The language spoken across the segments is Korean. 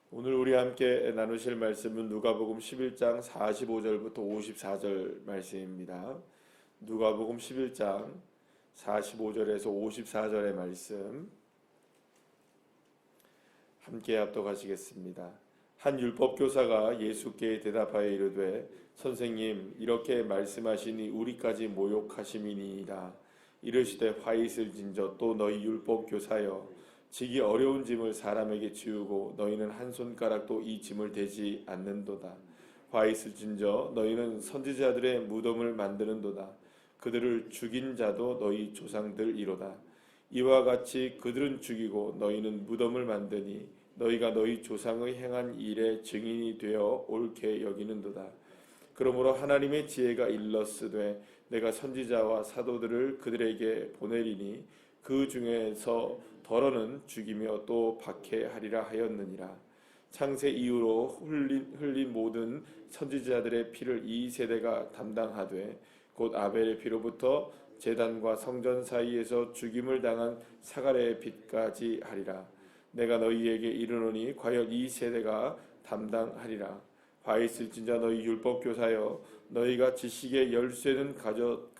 오늘 우리 함께 나누실 말씀은 누가복음 11장 45절부터 54절 말씀입니다. 누가복음 11장 45절에서 54절의 말씀 함께 합독하시겠습니다. 한 율법교사가 예수께 대답하여 이르되 선생님 이렇게 말씀하시니 우리까지 모욕하심이니이다. 이르시되 화 있을진저 또 너희 율법교사여 지기 어려운 짐을 사람에게 지우고 너희는 한 손가락도 이 짐을 대지 않는도다. 화 있을진저 너희는 선지자들의 무덤을 만드는도다. 그들을 죽인 자도 너희 조상들이로다. 이와 같이 그들은 죽이고 너희는 무덤을 만드니 너희가 너희 조상의 행한 일의 증인이 되어 옳게 여기는도다. 그러므로 하나님의 지혜가 일렀으되 내가 선지자와 사도들을 그들에게 보내리니 그 중에서 더러는 죽이며 또 박해하리라 하였느니라. 창세 이후로 흘린 모든 선지자들의 피를 이 세대가 담당하되 곧 아벨의 피로부터 제단과 성전 사이에서 죽임을 당한 사가랴의 빛까지 하리라. 내가 너희에게 이르노니 과연 이 세대가 담당하리라. 화 있을진자 너희 율법교사여 너희가 지식의 열쇠는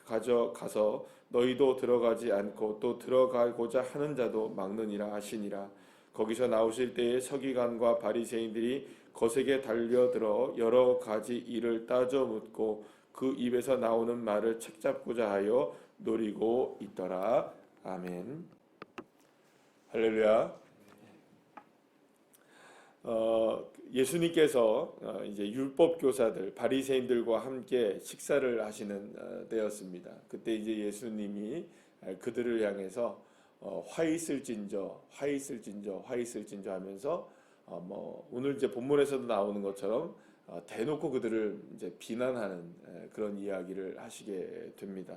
가져가서 너희도 들어가지 않고 또 들어가고자 하는 자도 막느니라 하시니라. 거기서 나오실 때에 서기관과 바리새인들이 거세게 달려들어 여러 가지 일을 따져 묻고 그 입에서 나오는 말을 책잡고자 하여 노리고 있더라. 아멘. 할렐루야. 예수님께서 이제 율법 교사들 바리새인들과 함께 식사를 하시는 때였습니다. 그때 이제 예수님이 그들을 향해서 화 있을진저 하면서 오늘 이제 본문에서도 나오는 것처럼 대놓고 그들을 이제 비난하는 그런 이야기를 하시게 됩니다.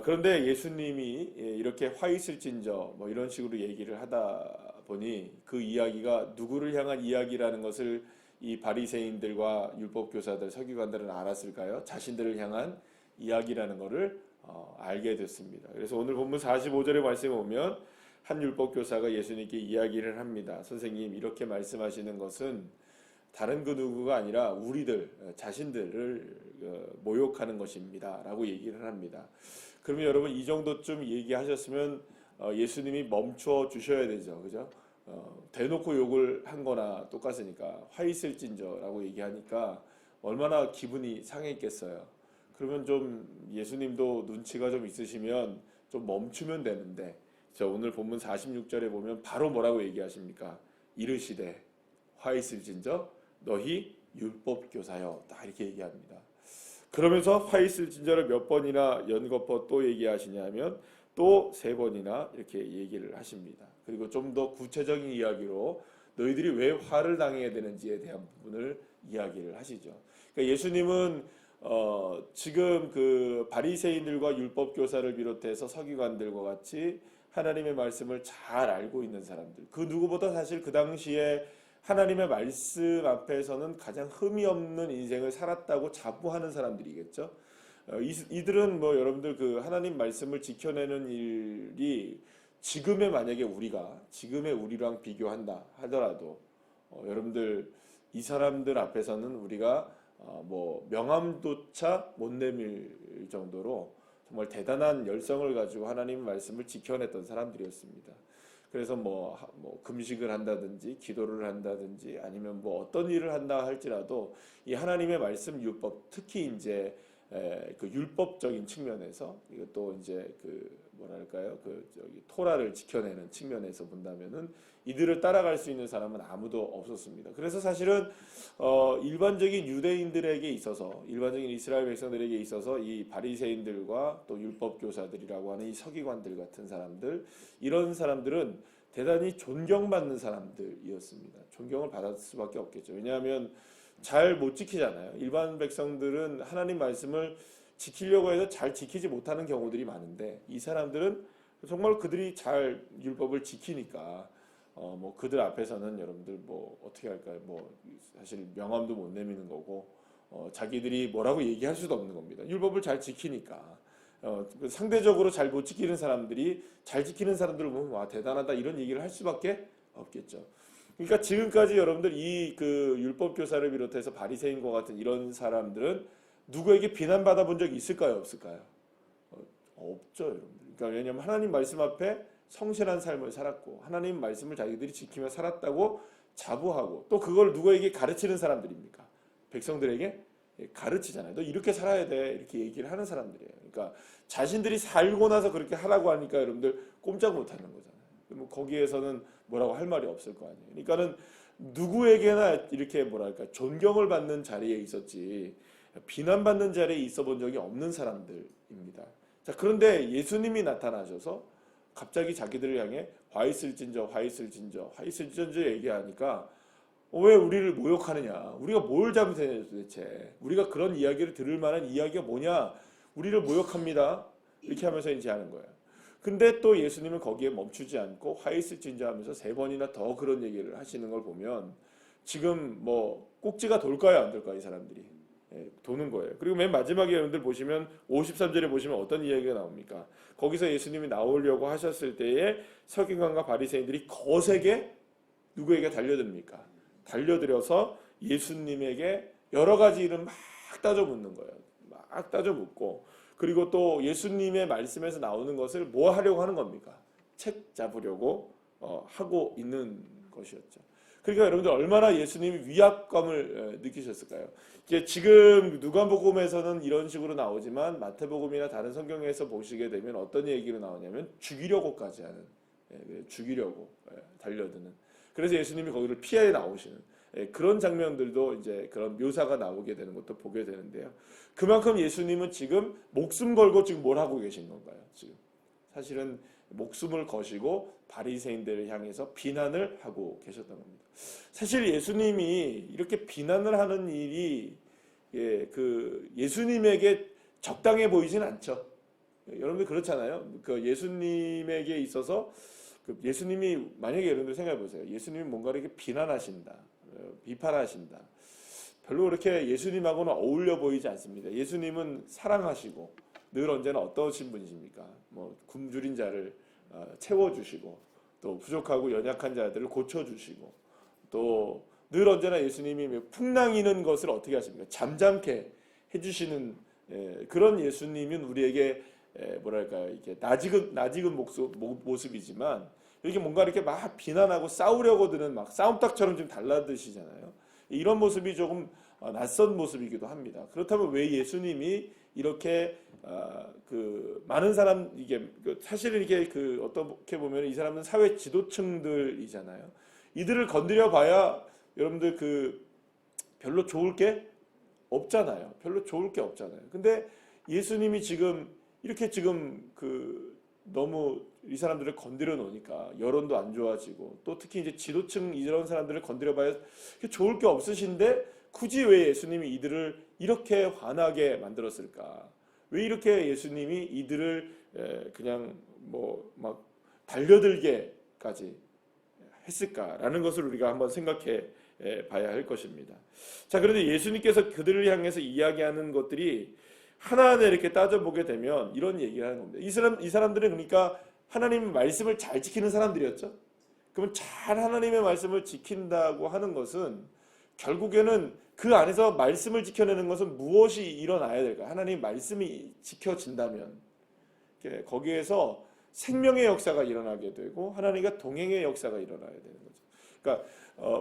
그런데 예수님이 이렇게 화 있을진저 이런 식으로 얘기를 하다 보니 그 이야기가 누구를 향한 이야기라는 것을 이 바리새인들과 율법교사들, 서기관들은 알았을까요? 자신들을 향한 이야기라는 것을 알게 됐습니다. 그래서 오늘 본문 45절의 말씀에 보면 한 율법교사가 예수님께 이야기를 합니다. 선생님 이렇게 말씀하시는 것은 다른 그 누구가 아니라 우리들 자신들을 모욕하는 것입니다 라고 얘기를 합니다. 그러면 여러분 이 정도쯤 얘기하셨으면 예수님이 멈춰 주셔야 되죠. 그죠? 대놓고 욕을 한 거나 똑같으니까 화 있을진저 라고 얘기하니까 얼마나 기분이 상했겠어요. 그러면 좀 예수님도 눈치가 좀 있으시면 좀 멈추면 되는데 오늘 본문 46절에 보면 바로 뭐라고 얘기하십니까? 이르시되 화 있을진저 너희 율법교사여 딱 이렇게 얘기합니다. 그러면서 화 있을진저를 몇 번이나 연거푸 또 얘기하시냐면 또 3번이나 이렇게 얘기를 하십니다. 그리고 좀 더 구체적인 이야기로 너희들이 왜 화를 당해야 되는지에 대한 부분을 이야기를 하시죠. 그러니까 예수님은 지금 그 바리새인들과 율법교사를 비롯해서 서기관들과 같이 하나님의 말씀을 잘 알고 있는 사람들, 그 누구보다 사실 그 당시에 하나님의 말씀 앞에서는 가장 흠이 없는 인생을 살았다고 자부하는 사람들이겠죠. 이들은 여러분들 그 하나님 말씀을 지켜내는 일이 만약에 지금의 우리랑 비교한다 하더라도 여러분들 이 사람들 앞에서는 우리가 명함조차 못 내밀 정도로 정말 대단한 열성을 가지고 하나님 말씀을 지켜냈던 사람들이었습니다. 그래서 금식을 한다든지 기도를 한다든지 아니면 어떤 일을 한다 할지라도 이 하나님의 말씀 율법, 특히 이제 그 율법적인 측면에서 이것도 이제 토라를 지켜내는 측면에서 본다면은 이들을 따라갈 수 있는 사람은 아무도 없었습니다. 그래서 사실은 일반적인 유대인들에게 있어서, 일반적인 이스라엘 백성들에게 있어서 이 바리새인들과 또 율법교사들이라고 하는 이 서기관들 같은 사람들, 이런 사람들은 대단히 존경받는 사람들이었습니다. 존경을 받을 수밖에 없겠죠. 왜냐하면 잘 못 지키잖아요. 일반 백성들은 하나님 말씀을 지키려고 해서 잘 지키지 못하는 경우들이 많은데 이 사람들은 정말 그들이 잘 율법을 지키니까 그들 앞에서는 여러분들 어떻게 할까요? 사실 명함도 못 내미는 거고 자기들이 뭐라고 얘기할 수도 없는 겁니다. 율법을 잘 지키니까 상대적으로 잘 못 지키는 사람들이 잘 지키는 사람들을 보면 와 대단하다 이런 얘기를 할 수밖에 없겠죠. 그러니까 지금까지 여러분들 이 그 율법 교사를 비롯해서 바리새인과 같은 이런 사람들은 누구에게 비난받아 본 적이 있을까요, 없을까요? 없죠, 여러분들. 그러니까 왜냐하면 하나님 말씀 앞에 성실한 삶을 살았고 하나님 말씀을 자기들이 지키며 살았다고 자부하고 또 그걸 누구에게 가르치는 사람들입니까? 백성들에게 가르치잖아요. 너 이렇게 살아야 돼. 이렇게 얘기를 하는 사람들이에요. 그러니까 자신들이 살고 나서 그렇게 하라고 하니까 여러분들 꼼짝 못 하는 거잖아요. 뭐 거기에서는 뭐라고 할 말이 없을 거 아니에요. 그러니까는 누구에게나 이렇게 뭐랄까 존경을 받는 자리에 있었지 비난받는 자리에 있어 본 적이 없는 사람들입니다. 자, 그런데 예수님이 나타나셔서 갑자기 자기들을 향해 화 있을진저 화 있을진저 화 있을진저 얘기하니까 왜 우리를 모욕하느냐? 우리가 뭘 잘못했냐 도대체? 우리가 그런 이야기를 들을 만한 이야기가 뭐냐? 우리를 모욕합니다. 이렇게 하면서 이제 하는 거예요. 근데 또 예수님은 거기에 멈추지 않고 화 있을진저 하면서 3번이나 더 그런 얘기를 하시는 걸 보면 지금 뭐 꼭지가 돌까요? 안 돌까요? 이 사람들이. 도는 거예요. 그리고 맨 마지막에 여러분들 보시면 53절에 보시면 어떤 이야기가 나옵니까? 거기서 예수님이 나오려고 하셨을 때에 서기관과 바리새인들이 거세게 누구에게 달려듭니까? 달려들어서 예수님에게 여러 가지 일을 막 따져 묻는 거예요. 막 따져 묻고 그리고 또 예수님의 말씀에서 나오는 것을 뭐 하려고 하는 겁니까? 책 잡으려고 하고 있는 것이었죠. 그러니까 여러분들 얼마나 예수님이 위압감을 느끼셨을까요? 이게 지금 누가복음에서는 이런 식으로 나오지만 마태복음이나 다른 성경에서 보시게 되면 어떤 얘기로 나오냐면 죽이려고까지 하는 죽이려고 달려드는 그래서 예수님이 거기를 피해 나오시는 그런 장면들도 이제 그런 묘사가 나오게 되는 것도 보게 되는데요. 그만큼 예수님은 지금 목숨 걸고 지금 뭘 하고 계신 건가요? 지금 사실은 목숨을 거시고 바리새인들을 향해서 비난을 하고 계셨던 겁니다. 사실 예수님이 이렇게 비난을 하는 일이 그 예수님에게 적당해 보이진 않죠. 여러분들 그렇잖아요. 그 예수님에게 있어서 예수님이 만약에 여러분들 생각해 보세요. 예수님이 뭔가를 이렇게 비난하신다, 비판하신다. 별로 그렇게 예수님하고는 어울려 보이지 않습니다. 예수님은 사랑하시고 늘 언제나 어떠신 분이십니까? 뭐 굶주린 자를 채워주시고 또 부족하고 연약한 자들을 고쳐주시고 또 늘 언제나 예수님이 풍랑이는 것을 어떻게 하십니까? 잠잠케 해주시는 그런 예수님은 우리에게 뭐랄까요? 이렇게 낯익은 모습이지만 이렇게 뭔가 이렇게 막 비난하고 싸우려고 드는 막 싸움닭처럼 좀 달라드시잖아요. 이런 모습이 조금 낯선 모습이기도 합니다. 그렇다면 왜 예수님이 이렇게 그 많은 사람 이게 사실은 이게 그 어떻게 보면 이 사람은 사회 지도층들이잖아요. 이들을 건드려 봐야 여러분들 그 별로 좋을 게 없잖아요. 별로 좋을 게 없잖아요. 근데 예수님이 지금 이렇게 지금 그 너무 이 사람들을 건드려 놓으니까 여론도 안 좋아지고 또 특히 이제 지도층 이런 사람들을 건드려 봐야 좋을 게 없으신데 굳이 왜 예수님이 이들을 이렇게 화나게 만들었을까? 왜 이렇게 예수님이 이들을 그냥 뭐 막 달려들게까지 했을까라는 것을 우리가 한번 생각해 봐야 할 것입니다. 자, 그런데 예수님께서 그들을 향해서 이야기하는 것들이 하나하나 이렇게 따져보게 되면 이런 얘기를 하는 겁니다. 이 사람들은 그러니까 하나님의 말씀을 잘 지키는 사람들이었죠. 그러면 잘 하나님의 말씀을 지킨다고 하는 것은 결국에는 그 안에서 말씀을 지켜내는 것은 무엇이 일어나야 될까? 하나님의 말씀이 지켜진다면 거기에서 생명의 역사가 일어나게 되고 하나님과 동행의 역사가 일어나야 되는 거죠. 그러니까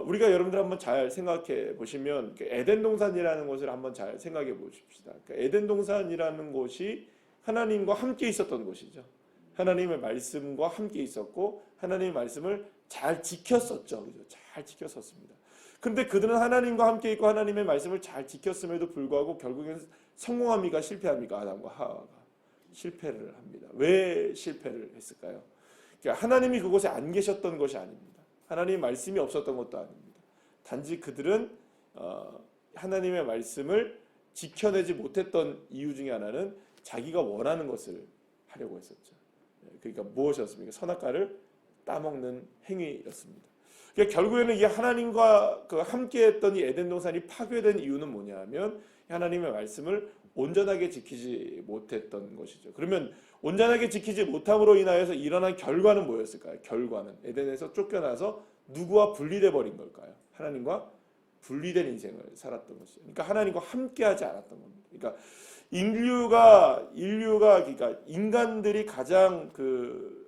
우리가 여러분들 한번 잘 생각해 보시면 에덴 동산이라는 것을 한번 잘 생각해 보십시다. 그러니까 에덴 동산이라는 곳이 하나님과 함께 있었던 곳이죠. 하나님의 말씀과 함께 있었고 하나님의 말씀을 잘 지켰었죠. 그죠? 잘 지켰었습니다. 근데 그들은 하나님과 함께 있고 하나님의 말씀을 잘 지켰음에도 불구하고 결국엔 성공합니까? 실패합니까? 아담과 하와가 실패를 합니다. 왜 실패를 했을까요? 그러니까 하나님이 그곳에 안 계셨던 것이 아닙니다. 하나님의 말씀이 없었던 것도 아닙니다. 단지 그들은 하나님의 말씀을 지켜내지 못했던 이유 중에 하나는 자기가 원하는 것을 하려고 했었죠. 그러니까 무엇이었습니까? 선악과를 따먹는 행위였습니다. 그러니까 결국에는 이 하나님과 함께했던 이 에덴 동산이 파괴된 이유는 뭐냐면 하나님의 말씀을 온전하게 지키지 못했던 것이죠. 그러면 온전하게 지키지 못함으로 인하여서 일어난 결과는 뭐였을까요? 결과는 에덴에서 쫓겨나서 누구와 분리돼 버린 걸까요? 하나님과 분리된 인생을 살았던 것이죠. 그러니까 하나님과 함께하지 않았던 겁니다. 그러니까 인류가 그러니까 인간들이 가장 그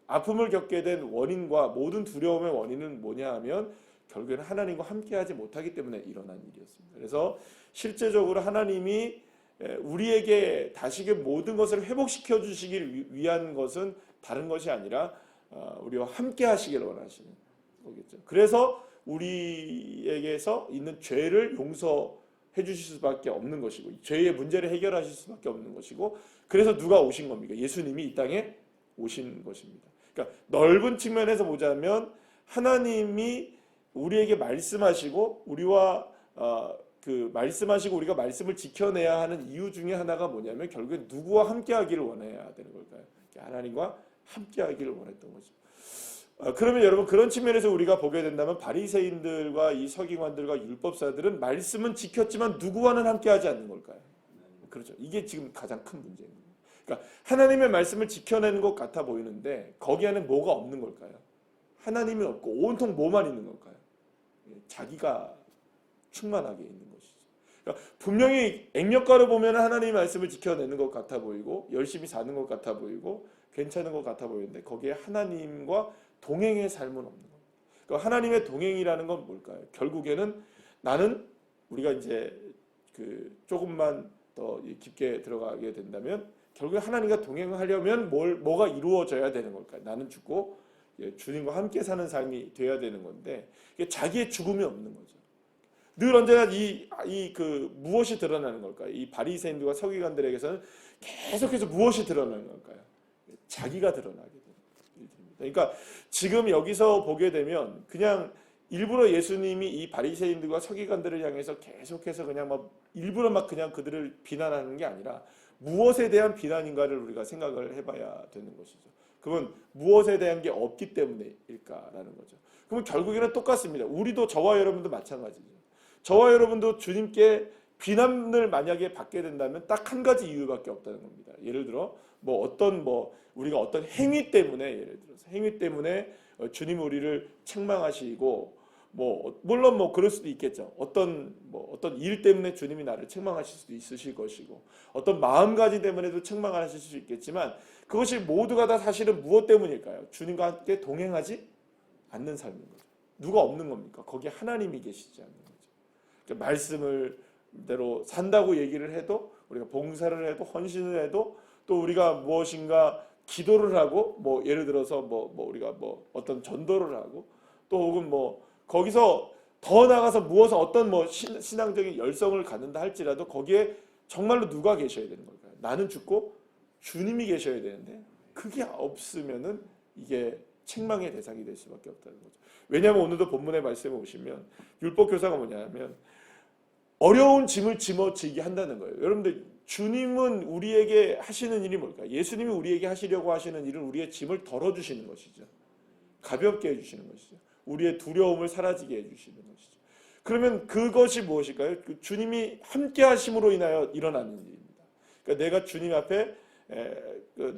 아픔을 겪게 된 원인과 모든 두려움의 원인은 뭐냐 하면 결국에는 하나님과 함께하지 못하기 때문에 일어난 일이었습니다. 그래서 실제적으로 하나님이 우리에게 다시금 모든 것을 회복시켜 주시기 위한 것은 다른 것이 아니라 우리와 함께 하시기를 원하시는 거겠죠. 그래서 우리에게서 있는 죄를 용서해 주실 수밖에 없는 것이고 죄의 문제를 해결하실 수밖에 없는 것이고 그래서 누가 오신 겁니까? 예수님이 이 땅에 오신 것입니다. 그러니까 넓은 측면에서 보자면 하나님이 우리에게 말씀하시고 우리와 말씀하시고 우리가 말씀을 지켜내야 하는 이유 중에 하나가 뭐냐면 결국에 누구와 함께하기를 원해야 되는 걸까요? 하나님과 함께하기를 원했던 거죠. 그러면 여러분 그런 측면에서 우리가 보게 된다면 바리새인들과 이 서기관들과 율법사들은 말씀은 지켰지만 누구와는 함께하지 않는 걸까요? 그렇죠. 이게 지금 가장 큰 문제입니다. 그러니까 하나님의 말씀을 지켜내는 것 같아 보이는데 거기 안에 뭐가 없는 걸까요? 하나님이 없고 온통 뭐만 있는 걸까요? 자기가 충만하게 있는 것이죠. 그러니까 분명히 액면가로 보면 하나님의 말씀을 지켜내는 것 같아 보이고 열심히 사는 것 같아 보이고 괜찮은 것 같아 보이는데 거기에 하나님과 동행의 삶은 없는 거예요. 그러니까 하나님의 동행이라는 건 뭘까요? 결국에는 나는 우리가 이제 조금만 더 깊게 들어가게 된다면 결국에 하나님과 동행하려면 뭐가 이루어져야 되는 걸까요? 나는 죽고 주님과 함께 사는 삶이 돼야 되는 건데 자기의 죽음이 없는 거죠. 늘 언제나 무엇이 드러나는 걸까요? 이 바리새인들과 서기관들에게서는 계속해서 무엇이 드러나는 걸까요? 자기가 드러나게 되는 일들입니다. 그러니까 지금 여기서 보게 되면 그냥 일부러 예수님이 이 바리새인들과 서기관들을 향해서 계속해서 그냥 일부러 그냥 그들을 비난하는 게 아니라 무엇에 대한 비난인가를 우리가 생각을 해봐야 되는 것이죠. 그건 무엇에 대한 게 없기 때문일까라는 거죠. 그러면 결국에는 똑같습니다. 우리도 저와 여러분도 마찬가지죠. 저와 여러분도 주님께 비난을 만약에 받게 된다면 딱 한 가지 이유밖에 없다는 겁니다. 예를 들어 우리가 어떤 행위 때문에 주님 우리를 책망하시고 물론 그럴 수도 있겠죠. 어떤 일 때문에 주님이 나를 책망하실 수도 있으실 것이고 어떤 마음가짐 때문에도 책망하실 수 있겠지만 그것이 모두가 다 사실은 무엇 때문일까요? 주님과 함께 동행하지 않는 삶인 거죠. 누가 없는 겁니까? 거기에 하나님이 계시지 않는 거죠. 그러니까 말씀을 대로 산다고 얘기를 해도 우리가 봉사를 해도 헌신을 해도 또 우리가 무엇인가 기도를 하고 예를 들어서 우리가 어떤 전도를 하고 또 혹은 거기서 더 나가서 무엇을 어떤 신앙적인 열성을 갖는다 할지라도 거기에 정말로 누가 계셔야 되는 걸까요? 나는 죽고 주님이 계셔야 되는데 그게 없으면은 이게 책망의 대상이 될 수밖에 없다는 거죠. 왜냐하면 오늘도 본문의 말씀에 오시면 율법 교사가 뭐냐면 어려운 짐을 짊어지게 한다는 거예요. 여러분들 주님은 우리에게 하시는 일이 뭘까요? 예수님이 우리에게 하시려고 하시는 일은 우리의 짐을 덜어주시는 것이죠. 가볍게 해주시는 것이죠. 우리의 두려움을 사라지게 해주시는 것이죠. 그러면 그것이 무엇일까요? 주님이 함께 하심으로 인하여 일어나는 일입니다. 그러니까 내가 주님 앞에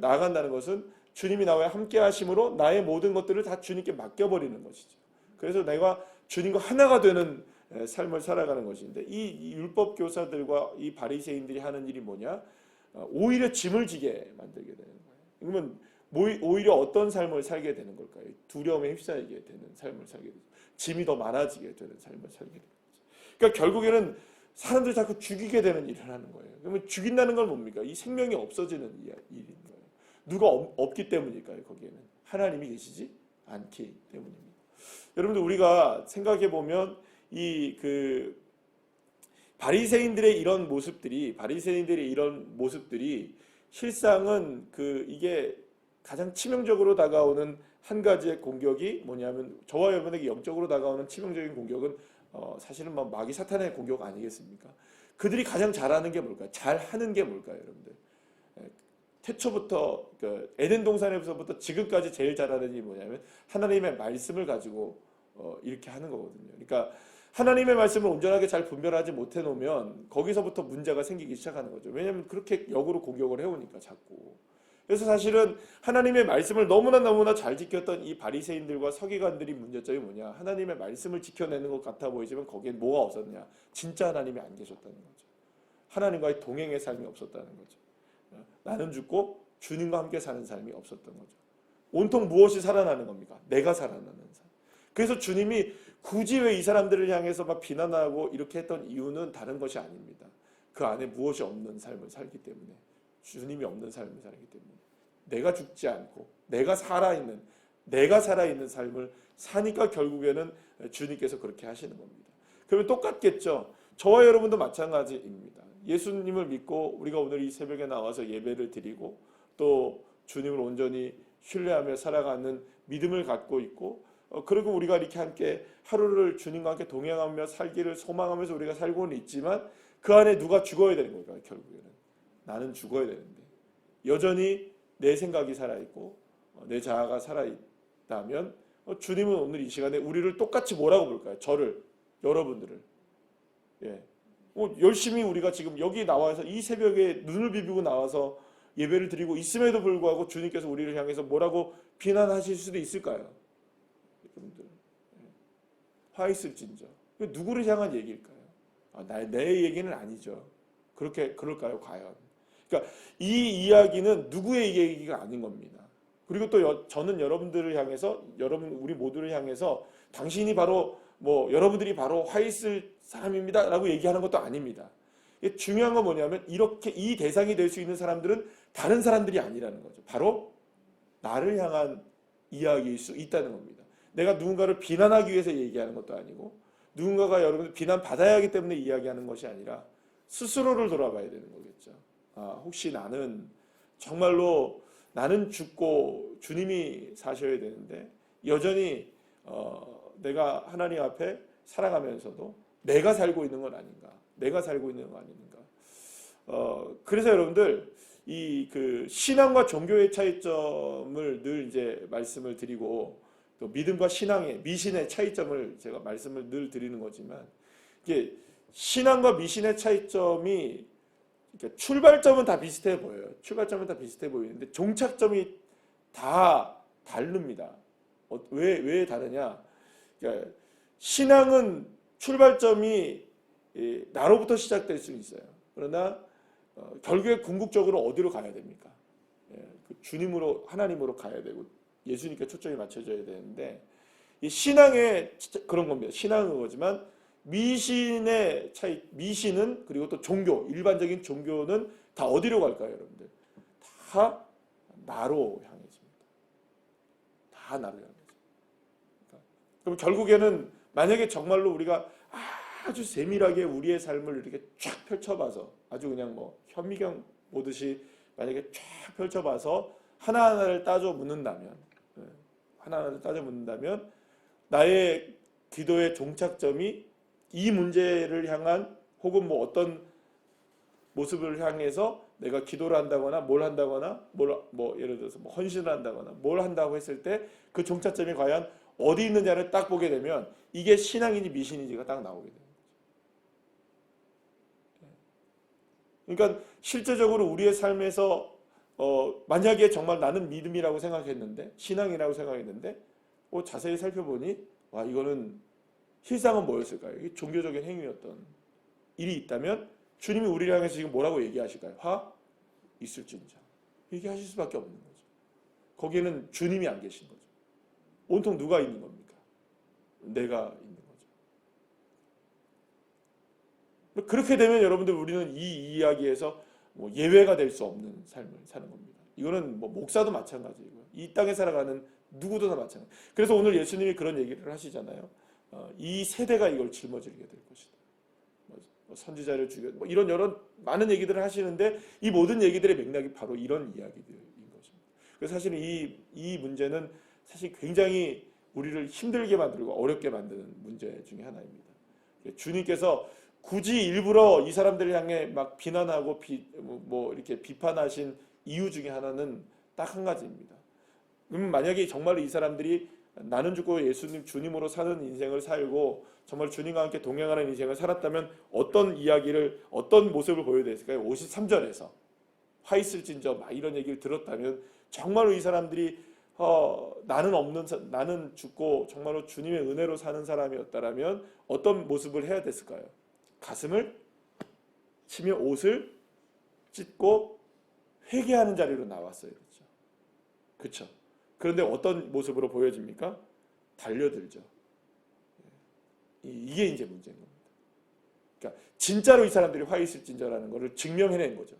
나아간다는 것은 주님이 나와 함께 하심으로 나의 모든 것들을 다 주님께 맡겨버리는 것이죠. 그래서 내가 주님과 하나가 되는 삶을 살아가는 것인데 이 율법 교사들과 이 바리새인들이 하는 일이 뭐냐? 오히려 짐을 지게 만들게 되는 거예요. 그러면 오히려 어떤 삶을 살게 되는 걸까요? 두려움에 휩싸이게 되는 삶을 살게 되죠. 짐이 더 많아지게 되는 삶을 살게 되는 거죠. 그러니까 결국에는 사람들이 자꾸 죽이게 되는 일을 하는 거예요. 그러면 죽인다는 건 뭡니까? 이 생명이 없어지는 일인 거예요. 누가 없기 때문일까요? 거기에는 하나님이 계시지 않기 때문입니다. 여러분들 우리가 생각해 보면 바리새인들의 이런 모습들이 실상은 이게 가장 치명적으로 다가오는 한 가지의 공격이 뭐냐면 저와 여러분에게 영적으로 다가오는 치명적인 공격은 사실은 마귀 사탄의 공격 아니겠습니까? 그들이 가장 잘하는 게 뭘까요? 잘하는 게 뭘까요, 여러분들? 태초부터 에덴 동산에서부터 지금까지 제일 잘하는 일이 뭐냐면 하나님의 말씀을 가지고 이렇게 하는 거거든요. 그러니까 하나님의 말씀을 온전하게 잘 분별하지 못해 놓으면 거기서부터 문제가 생기기 시작하는 거죠. 왜냐하면 그렇게 역으로 공격을 해오니까 자꾸. 그래서 사실은 하나님의 말씀을 너무나 잘 지켰던 이 바리새인들과 서기관들이 문제점이 뭐냐? 하나님의 말씀을 지켜내는 것 같아 보이지만 거기엔 뭐가 없었냐? 진짜 하나님이 안 계셨다는 거죠. 하나님과의 동행의 삶이 없었다는 거죠. 나는 죽고 주님과 함께 사는 삶이 없었던 거죠. 온통 무엇이 살아나는 겁니까? 내가 살아나는 삶. 그래서 주님이 굳이 왜 이 사람들을 향해서 막 비난하고 이렇게 했던 이유는 다른 것이 아닙니다. 그 안에 무엇이 없는 삶을 살기 때문에, 주님이 없는 삶을 살기 때문에, 내가 죽지 않고 내가 살아있는 삶을 사니까 결국에는 주님께서 그렇게 하시는 겁니다. 그러면 똑같겠죠. 저와 여러분도 마찬가지입니다. 예수님을 믿고 우리가 오늘 이 새벽에 나와서 예배를 드리고 또 주님을 온전히 신뢰하며 살아가는 믿음을 갖고 있고, 그리고 우리가 이렇게 함께 하루를 주님과 함께 동행하며 살기를 소망하면서 우리가 살고는 있지만 그 안에 누가 죽어야 되는 걸까요? 결국에는 나는 죽어야 되는데 여전히 내 생각이 살아있고 내 자아가 살아있다면 주님은 오늘 이 시간에 우리를 똑같이 뭐라고 볼까요? 저를, 여러분들을. 열심히 우리가 지금 여기 나와서 이 새벽에 눈을 비비고 나와서 예배를 드리고 있음에도 불구하고 주님께서 우리를 향해서 뭐라고 비난하실 수도 있을까요? 여러분들, 화 있을진저. 누구를 향한 얘기일까요? 내 얘기는 아니죠. 그럴까요, 과연? 그러니까 이 이야기는 누구의 얘기가 아닌 겁니다. 그리고 또 저는 여러분들을 향해서, 우리 모두를 향해서 당신이 바로 여러분들이 바로 화 있을 사람입니다라고 얘기하는 것도 아닙니다. 중요한 건 뭐냐면 이렇게 이 대상이 될 수 있는 사람들은 다른 사람들이 아니라는 거죠. 바로 나를 향한 이야기일 수 있다는 겁니다. 내가 누군가를 비난하기 위해서 얘기하는 것도 아니고 누군가가 여러분들 비난받아야 하기 때문에 이야기하는 것이 아니라 스스로를 돌아봐야 되는 거겠죠. 혹시 정말로 나는 죽고 주님이 사셔야 되는데 여전히 내가 하나님 앞에 살아가면서도 내가 살고 있는 건 아닌가? 그래서 여러분들 그 신앙과 종교의 차이점을 늘 이제 말씀을 드리고 또 믿음과 미신의 차이점을 제가 말씀을 늘 드리는 거지만 이게 신앙과 미신의 차이점이 출발점은 다 비슷해 보여요. 보이는데 종착점이 다 다릅니다. 왜 다르냐? 그러니까 신앙은 출발점이 나로부터 시작될 수 있어요. 그러나 결국에 궁극적으로 어디로 가야 됩니까? 주님으로, 하나님으로 가야 되고 예수님께 초점이 맞춰져야 되는데 이 신앙의 그런 겁니다. 신앙은 그거지만 미신의 차이, 미신은 그리고 또 일반적인 종교는 다 어디로 갈까요, 여러분들? 다 나로 향해집니다. 그럼 결국에는 만약에 정말로 우리가 아주 세밀하게 우리의 삶을 이렇게 쫙 펼쳐봐서 아주 그냥 현미경 보듯이 만약에 쫙 펼쳐봐서 하나하나를 따져 묻는다면 나의 기도의 종착점이 이 문제를 향한 혹은 어떤 모습을 향해서 내가 기도를 한다거나 뭘 한다거나 예를 들어서 헌신을 한다거나 뭘 한다고 했을 때 그 종착점이 과연 어디 있느냐를 딱 보게 되면 이게 신앙인지 미신인지가 딱 나오게 돼요. 그러니까 실제적으로 우리의 삶에서 만약에 정말 나는 믿음이라고 생각했는데 신앙이라고 생각했는데 자세히 살펴보니 이거는 실상은 뭐였을까요? 이게 종교적인 행위였던 일이 있다면 주님이 우리를 향해서 지금 뭐라고 얘기하실까요? 화 있을진저. 얘기하실 수밖에 없는 거죠. 거기에는 주님이 안 계신 거죠. 온통 누가 있는 겁니까? 내가 있는 거죠. 그렇게 되면 여러분들 우리는 이 이야기에서 예외가 될 수 없는 삶을 사는 겁니다. 이거는 목사도 마찬가지고요. 이 땅에 살아가는 누구도 다 마찬가지. 그래서 오늘 예수님이 그런 얘기를 하시잖아요. 이 세대가 이걸 짊어지게 될 것이다. 선지자를 죽여 이런 여러 많은 얘기들을 하시는데 이 모든 얘기들의 맥락이 바로 이런 이야기들인 것입니다. 그래서 사실은 이 문제는 사실 굉장히 우리를 힘들게 만들고 어렵게 만드는 문제 중에 하나입니다. 주님께서 굳이 일부러 이 사람들을 향해 막 비난하고 이렇게 비판하신 이유 중에 하나는 딱 한 가지입니다. 그러면 만약에 정말로 이 사람들이 나는 죽고 주님으로 사는 인생을 살고 정말 주님과 함께 동행하는 인생을 살았다면 어떤 모습을 보여야 됐을까요? 53절에서 화 있을진저 막 이런 얘기를 들었다면 정말로 이 사람들이 나는 죽고 정말로 주님의 은혜로 사는 사람이었다라면 어떤 모습을 해야 됐을까요? 가슴을 치며 옷을 찢고 회개하는 자리로 나왔어요. 그렇죠? 그렇죠? 그런데 어떤 모습으로 보여집니까? 달려들죠. 이게 이제 문제인 겁니다. 그러니까 진짜로 이 사람들이 화 있을진저라는 것을 증명해낸 거죠.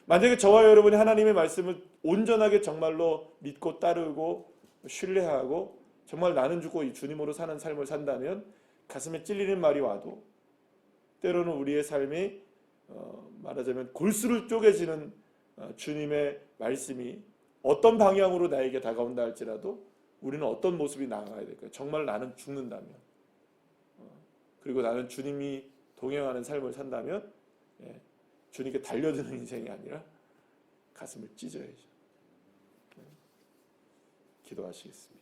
만약에 저와 여러분이 하나님의 말씀을 온전하게 정말로 믿고 따르고 신뢰하고 정말 나는 죽고 이 주님으로 사는 삶을 산다면 가슴에 찔리는 말이 와도 때로는 우리의 삶이 말하자면 골수를 쪼개지는 주님의 말씀이 어떤 방향으로 나에게 다가온다 할지라도 우리는 어떤 모습이 나아가야 될까요? 정말 나는 죽는다면 그리고 나는 주님이 동행하는 삶을 산다면 주님께 달려드는 인생이 아니라 가슴을 찢어야죠. 기도하시겠습니다.